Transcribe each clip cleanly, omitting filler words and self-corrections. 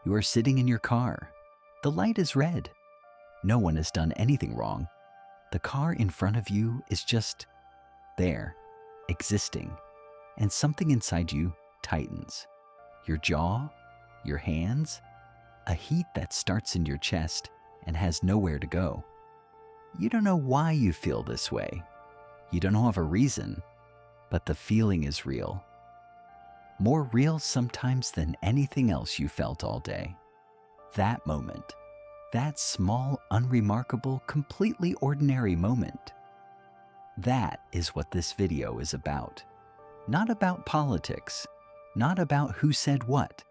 You are sitting in your car. The light is red. No one has done anything wrong. The car in front of you is just there, existing, and something inside you tightens. Your jaw, your hands, a heat that starts in your chest and has nowhere to go. You don't know why you feel this way. You don't have a reason, but the feeling is real. More real sometimes than anything else you felt all day. That moment, that small, unremarkable, completely ordinary moment. That is what this video is about. Not about politics, not about who said what,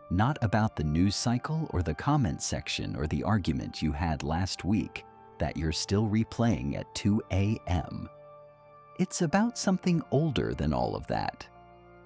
not about the news cycle or the comment section or the argument you had last week that you're still replaying at 2 a.m. It's about something older than all of that.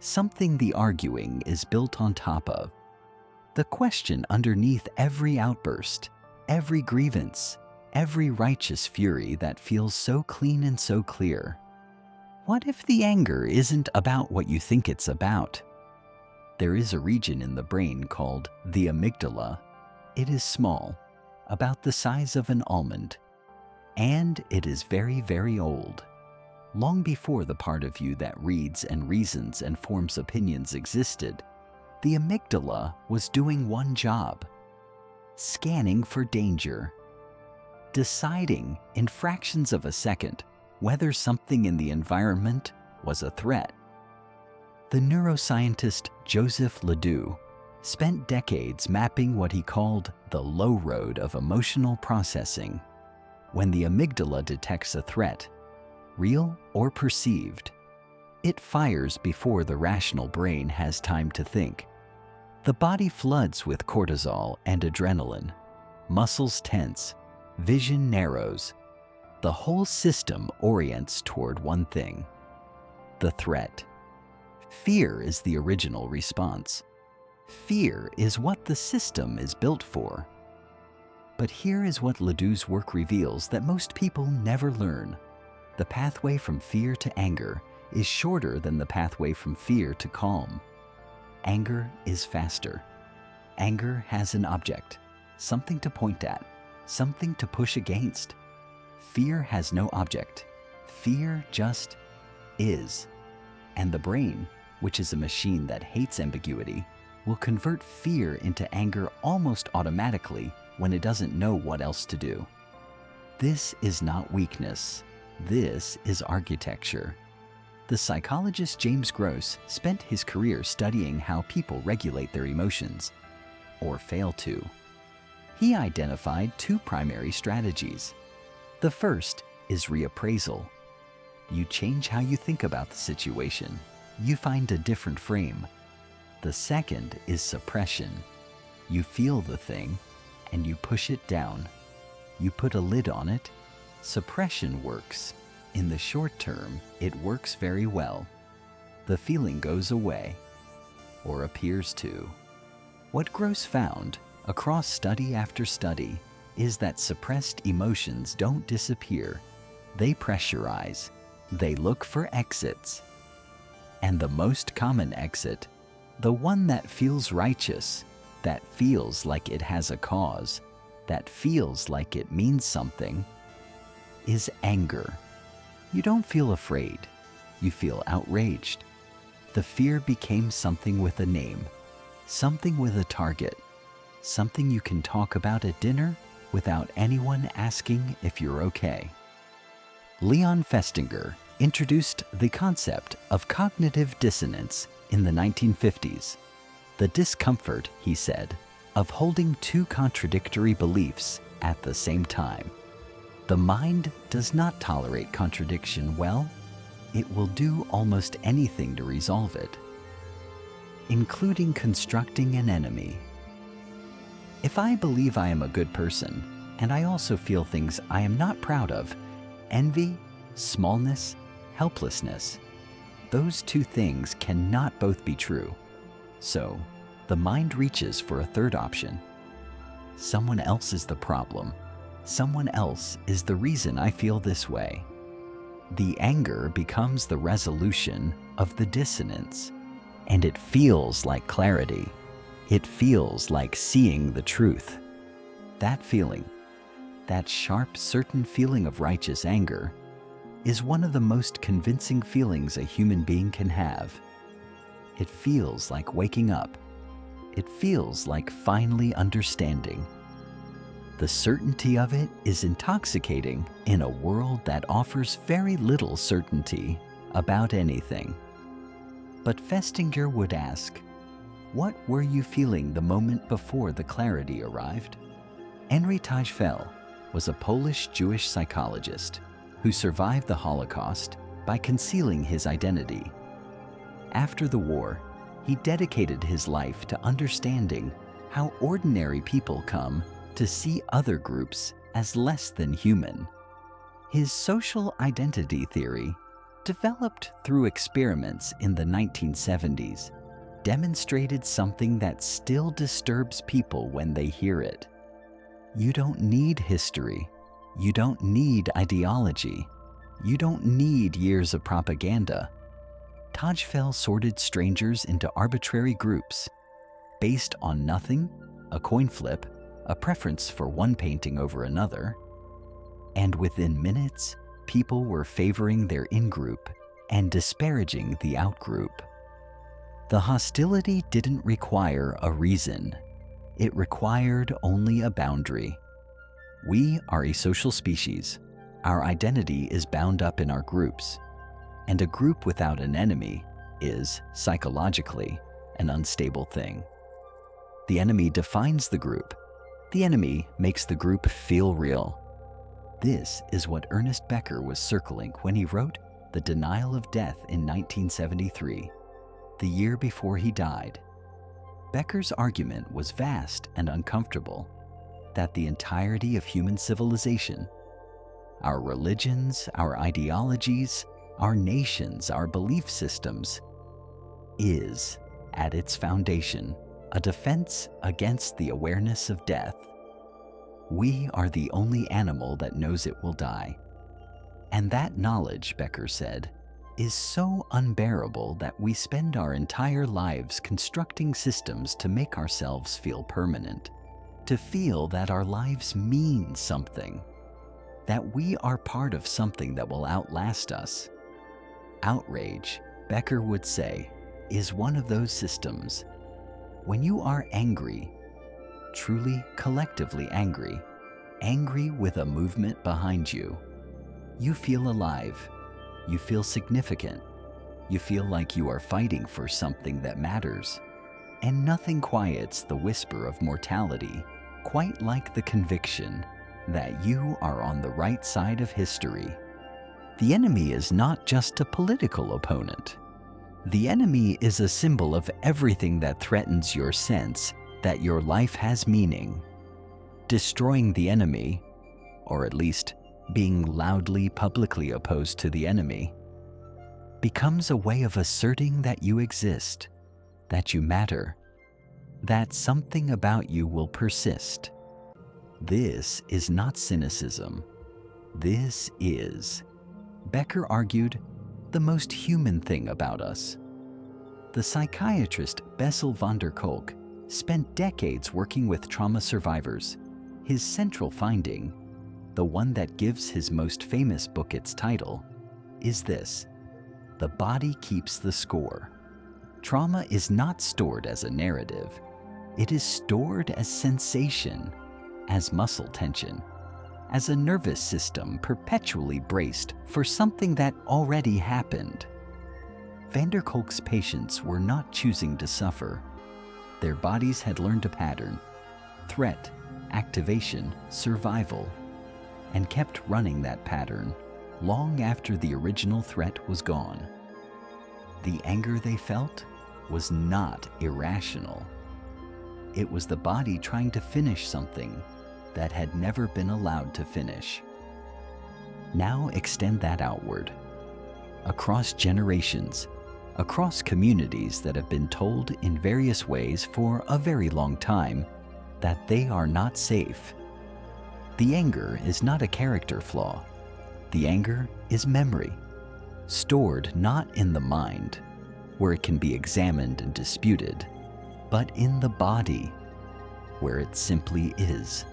Something the arguing is built on top of. The question underneath every outburst, every grievance, every righteous fury that feels so clean and so clear. What if the anger isn't about what you think it's about? There is a region in the brain called the amygdala. It is small, about the size of an almond, and it is very, very old. Long before the part of you that reads and reasons and forms opinions existed, the amygdala was doing one job: scanning for danger, deciding in fractions of a second whether something in the environment was a threat. The neuroscientist Joseph Ledoux spent decades mapping what he called the low road of emotional processing. When the amygdala detects a threat, real or perceived, it fires before the rational brain has time to think. The body floods with cortisol and adrenaline. Muscles tense, vision narrows. The whole system orients toward one thing: the threat. Fear is the original response. Fear is what the system is built for. But here is what Ledoux's work reveals that most people never learn. The pathway from fear to anger is shorter than the pathway from fear to calm. Anger is faster. Anger has an object, something to point at, something to push against. Fear has no object. Fear just is. And the brain, which is a machine that hates ambiguity, will convert fear into anger almost automatically when it doesn't know what else to do. This is not weakness. This is architecture. The psychologist James Gross spent his career studying how people regulate their emotions, or fail to. He identified two primary strategies. The first is reappraisal. You change how you think about the situation. You find a different frame. The second is suppression. You feel the thing, and you push it down. You put a lid on it. Suppression works. In the short term, it works very well. The feeling goes away, or appears to. What Gross found, across study after study, is that suppressed emotions don't disappear. They pressurize. They look for exits. And the most common exit, the one that feels righteous, that feels like it has a cause, that feels like it means something, is anger. You don't feel afraid. You feel outraged. The fear became something with a name, something with a target, something you can talk about at dinner without anyone asking if you're okay. Leon Festinger introduced the concept of cognitive dissonance in the 1950s. The discomfort, he said, of holding two contradictory beliefs at the same time. The mind does not tolerate contradiction well. It will do almost anything to resolve it, including constructing an enemy. If I believe I am a good person, and I also feel things I am not proud of, envy, smallness, helplessness, those two things cannot both be true. So, the mind reaches for a third option. Someone else is the problem. Someone else is the reason I feel this way. The anger becomes the resolution of the dissonance, and it feels like clarity. It feels like seeing the truth. That feeling, that sharp, certain feeling of righteous anger, is one of the most convincing feelings a human being can have. It feels like waking up. It feels like finally understanding. The certainty of it is intoxicating in a world that offers very little certainty about anything. But Festinger would ask, what were you feeling the moment before the clarity arrived? Ernest Becker was a Polish Jewish psychologist who survived the Holocaust by concealing his identity. After the war, he dedicated his life to understanding how ordinary people come to see other groups as less than human. His social identity theory, developed through experiments in the 1970s, demonstrated something that still disturbs people when they hear it. You don't need history. You don't need ideology. You don't need years of propaganda. Tajfel sorted strangers into arbitrary groups based on nothing, a coin flip, a preference for one painting over another, and within minutes, people were favoring their in-group and disparaging the out-group. The hostility didn't require a reason. It required only a boundary. We are a social species. Our identity is bound up in our groups, and a group without an enemy is, psychologically, an unstable thing. The enemy defines the group. The enemy makes the group feel real. This is what Ernest Becker was circling when he wrote The Denial of Death in 1973, the year before he died. Becker's argument was vast and uncomfortable, that the entirety of human civilization, our religions, our ideologies, our nations, our belief systems, is, at its foundation, a defense against the awareness of death. We are the only animal that knows it will die. And that knowledge, Becker said, is so unbearable that we spend our entire lives constructing systems to make ourselves feel permanent, to feel that our lives mean something, that we are part of something that will outlast us. Outrage, Becker would say, is one of those systems. When you are angry, truly collectively angry, angry with a movement behind you, you feel alive, you feel significant, you feel like you are fighting for something that matters, and nothing quiets the whisper of mortality quite like the conviction that you are on the right side of history. The enemy is not just a political opponent. The enemy is a symbol of everything that threatens your sense that your life has meaning. Destroying the enemy, or at least being loudly, publicly opposed to the enemy, becomes a way of asserting that you exist, that you matter, that something about you will persist. This is not cynicism. This is, Becker argued, the most human thing about us. The psychiatrist Bessel van der Kolk spent decades working with trauma survivors. His central finding, the one that gives his most famous book its title, is this: the body keeps the score. Trauma is not stored as a narrative. It is stored as sensation, as muscle tension, as a nervous system perpetually braced for something that already happened. Van der Kolk's patients were not choosing to suffer. Their bodies had learned a pattern: threat, activation, survival, and kept running that pattern long after the original threat was gone. The anger they felt was not irrational. It was the body trying to finish something that had never been allowed to finish. Now extend that outward, across generations, across communities that have been told in various ways for a very long time that they are not safe. The anger is not a character flaw. The anger is memory, stored not in the mind, where it can be examined and disputed, but in the body, where it simply is.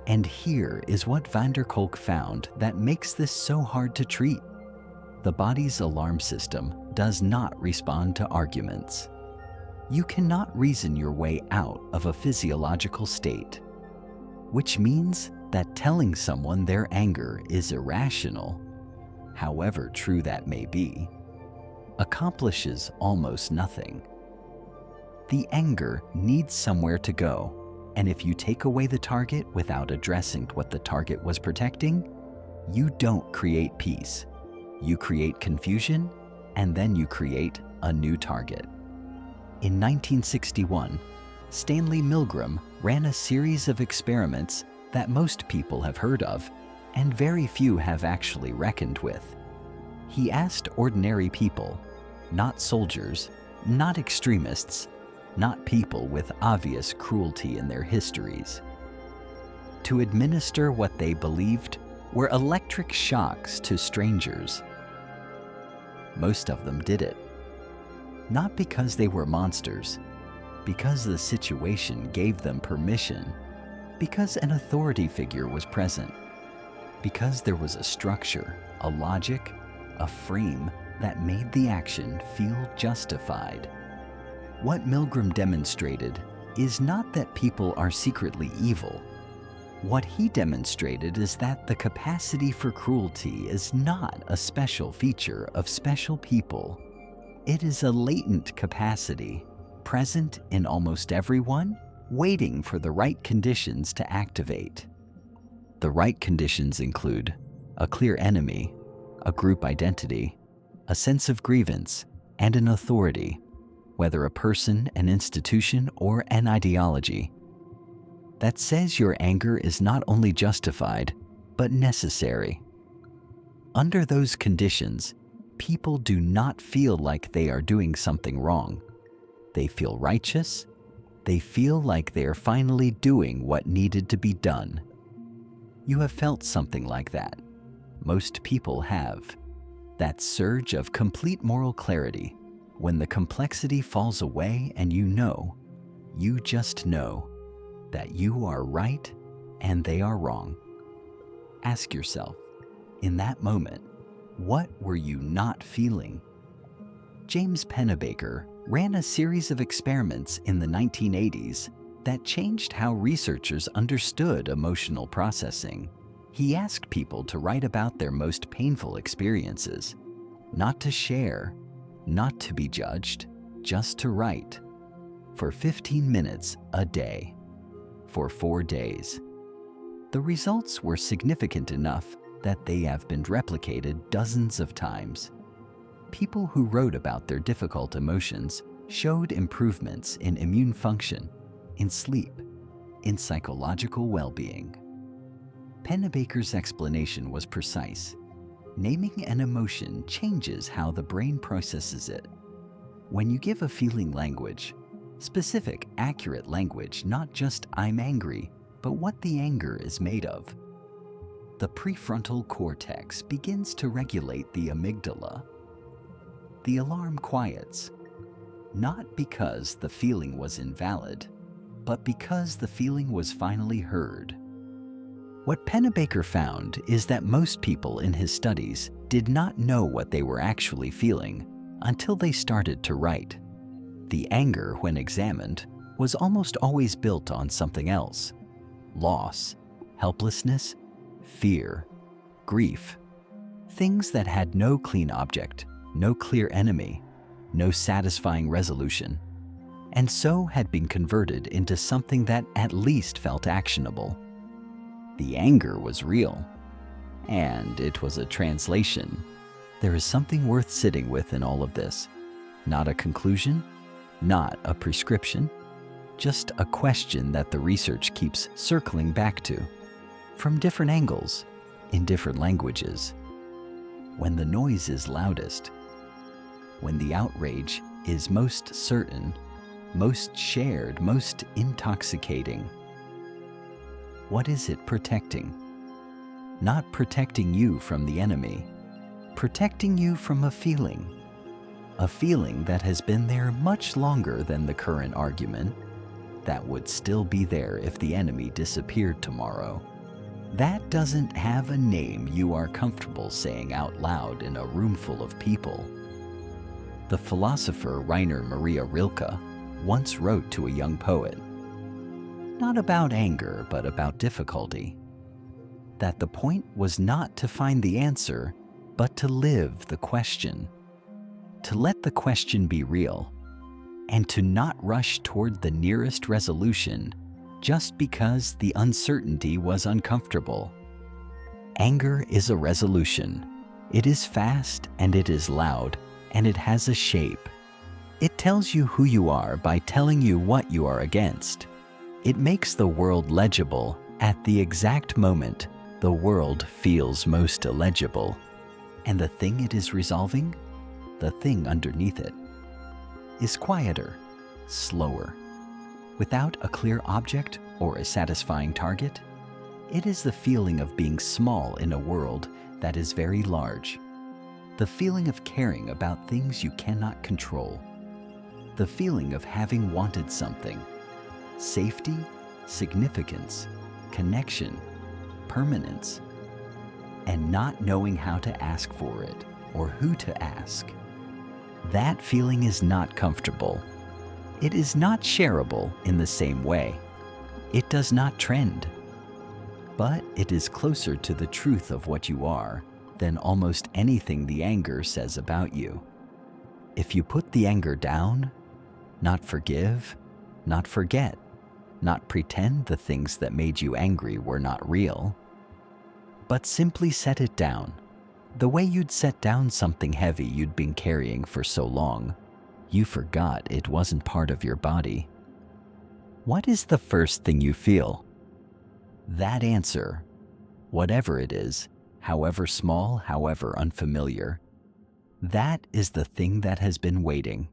And here is what van der Kolk found that makes this so hard to treat. The body's alarm system does not respond to arguments. You cannot reason your way out of a physiological state, which means that telling someone their anger is irrational, however true that may be, accomplishes almost nothing. The anger needs somewhere to go, and if you take away the target without addressing what the target was protecting, you don't create peace. You create confusion, and then you create a new target. In 1961, Stanley Milgram ran a series of experiments that most people have heard of, and very few have actually reckoned with. He asked ordinary people, not soldiers, not extremists, not people with obvious cruelty in their histories, to administer what they believed were electric shocks to strangers. Most of them did it, not because they were monsters, because the situation gave them permission, because an authority figure was present, because there was a structure, a logic, a frame that made the action feel justified. What Milgram demonstrated is not that people are secretly evil. What he demonstrated is that the capacity for cruelty is not a special feature of special people. It is a latent capacity, present in almost everyone, waiting for the right conditions to activate. The right conditions include a clear enemy, a group identity, a sense of grievance, and an authority, whether a person, an institution, or an ideology, that says your anger is not only justified, but necessary. Under those conditions, people do not feel like they are doing something wrong. They feel righteous. They feel like they are finally doing what needed to be done. You have felt something like that. Most people have. That surge of complete moral clarity, when the complexity falls away and you just know, that you are right and they are wrong. Ask yourself, in that moment, what were you not feeling? James Pennebaker ran a series of experiments in the 1980s that changed how researchers understood emotional processing. He asked people to write about their most painful experiences, not to share, not to be judged, just to write, for 15 minutes a day, for 4 days. The results were significant enough that they have been replicated dozens of times. People who wrote about their difficult emotions showed improvements in immune function, in sleep, in psychological well-being. Pennebaker's explanation was precise. Naming an emotion changes how the brain processes it. When you give a feeling language, specific, accurate language, not just "I'm angry," but what the anger is made of, the prefrontal cortex begins to regulate the amygdala. The alarm quiets, not because the feeling was invalid, but because the feeling was finally heard. What Pennebaker found is that most people in his studies did not know what they were actually feeling until they started to write. The anger, when examined, was almost always built on something else: loss, helplessness, fear, grief, things that had no clean object, no clear enemy, no satisfying resolution, and so had been converted into something that at least felt actionable. The anger was real, and it was a translation. There is something worth sitting with in all of this. Not a conclusion, not a prescription, just a question that the research keeps circling back to, from different angles, in different languages. When the noise is loudest, when the outrage is most certain, most shared, most intoxicating, what is it protecting? Not protecting you from the enemy, protecting you from a feeling, a feeling that has been there much longer than the current argument, that would still be there if the enemy disappeared tomorrow. That doesn't have a name you are comfortable saying out loud in a room full of people. The philosopher Rainer Maria Rilke once wrote to a young poet, not about anger, but about difficulty, that the point was not to find the answer, but to live the question, to let the question be real, and to not rush toward the nearest resolution just because the uncertainty was uncomfortable. Anger is a resolution. It is fast and it is loud and it has a shape. It tells you who you are by telling you what you are against. It makes the world legible at the exact moment the world feels most illegible. And the thing it is resolving, the thing underneath it, is quieter, slower. Without a clear object or a satisfying target, it is the feeling of being small in a world that is very large. The feeling of caring about things you cannot control. The feeling of having wanted something. Safety, significance, connection, permanence, and not knowing how to ask for it or who to ask. That feeling is not comfortable. It is not shareable in the same way. It does not trend. But it is closer to the truth of what you are than almost anything the anger says about you. If you put the anger down, not forgive, not forget, not pretend the things that made you angry were not real, but simply set it down, the way you'd set down something heavy you'd been carrying for so long, you forgot it wasn't part of your body. What is the first thing you feel? That answer, whatever it is, however small, however unfamiliar, that is the thing that has been waiting.